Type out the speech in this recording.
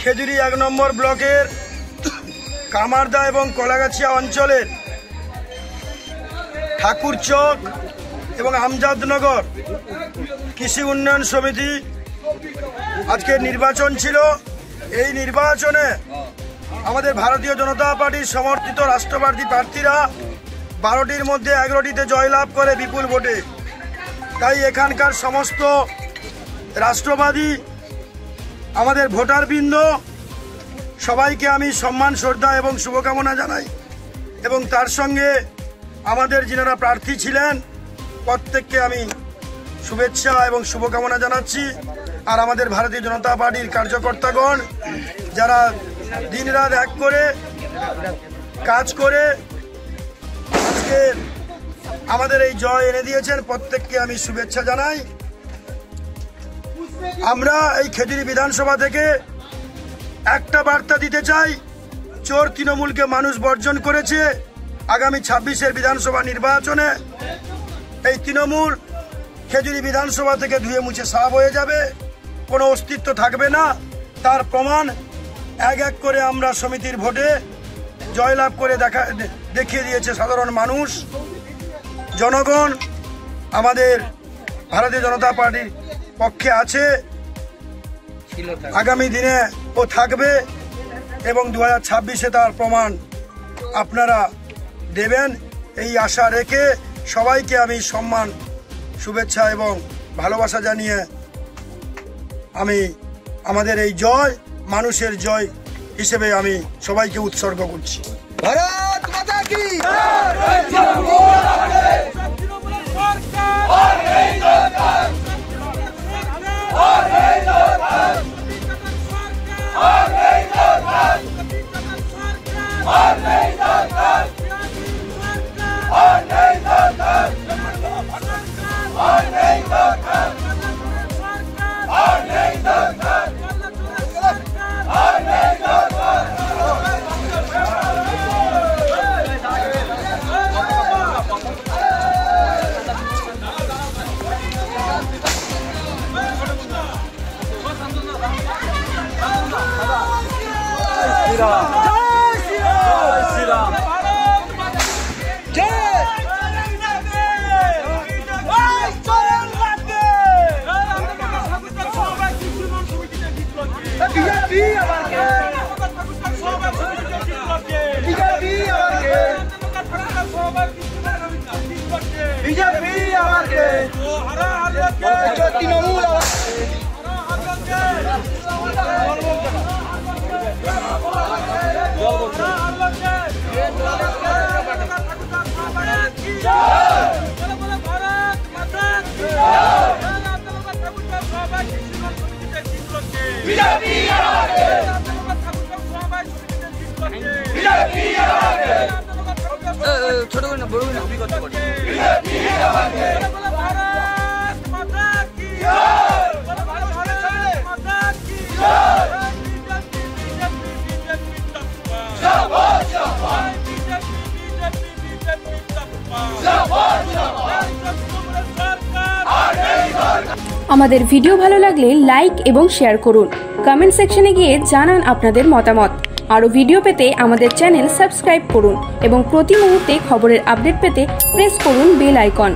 খেজুরি 1 নম্বর ব্লকের কামারদা এবং কলাগাছিয়া অঞ্চলের ঠাকুরচক এবং আমজাদনগর কৃষি উন্নয়ন সমিতি আজকে নির্বাচন ছিল। এই নির্বাচনে আমাদের ভারতীয় জনতা পার্টির সমর্থিত রাষ্ট্রবাদী প্রার্থীরা 12টির মধ্যে 11টিতে জয়লাভ করে বিপুল ভোটে। তাই এখানকার সমস্ত রাষ্ট্রবাদী আমাদের ভোটারবৃন্দ সবাইকে আমি সম্মান শ্রদ্ধা এবং শুভকামনা জানাই এবং তার সঙ্গে আমাদের যারা প্রার্থী ছিলেন প্রত্যেককে আমি শুভেচ্ছা এবং শুভকামনা জানাচ্ছি। আর আমাদের ভারতীয় জনতা পার্টির কার্যকর্তাগণ যারা দিনরাত এক করে কাজ করে আজকে আমাদের এই জয় এনে দিয়েছেন, প্রত্যেককে আমি শুভেচ্ছা জানাই। আমরা এই খেজুরি বিধানসভা থেকে একটা বার্তা দিতে চাই, চোর তৃণমূলকে মানুষ বর্জন করেছে। আগামী 26-এর বিধানসভা নির্বাচনে এই তৃণমূল খেজুরি বিধানসভা থেকে ধুয়ে মুছে সাফ হয়ে যাবে, কোনো অস্তিত্ব থাকবে না। তার প্রমাণ এক এক করে আমরা সমিতির ভোটে জয়লাভ করে দেখিয়ে দিয়েছে সাধারণ মানুষ। জনগণ আমাদের ভারতীয় জনতা পার্টির পক্ষে আছে, আগামী দিনে ও থাকবে এবং 2026-এ তার প্রমাণ আপনারা দেবেন এই আশা রেখে সবাইকে আমি সম্মান শুভেচ্ছা এবং ভালোবাসা জানিয়ে আমি আমাদের এই জয় মানুষের জয় হিসেবে আমি সবাইকে উৎসর্গ করছি। ভারত মাতা কি ছোট করে না বড় করে না অভিজ্ঞতা করছে। আমাদের ভিডিও ভালো লাগলে লাইক এবং শেয়ার করুন। কমেন্ট সেকশনে গিয়ে জানান আপনাদের মতামত। আরও ভিডিও পেতে আমাদের চ্যানেল সাবস্ক্রাইব করুন এবং প্রতি মুহূর্তে খবরের আপডেট পেতে প্রেস করুন বেল আইকন।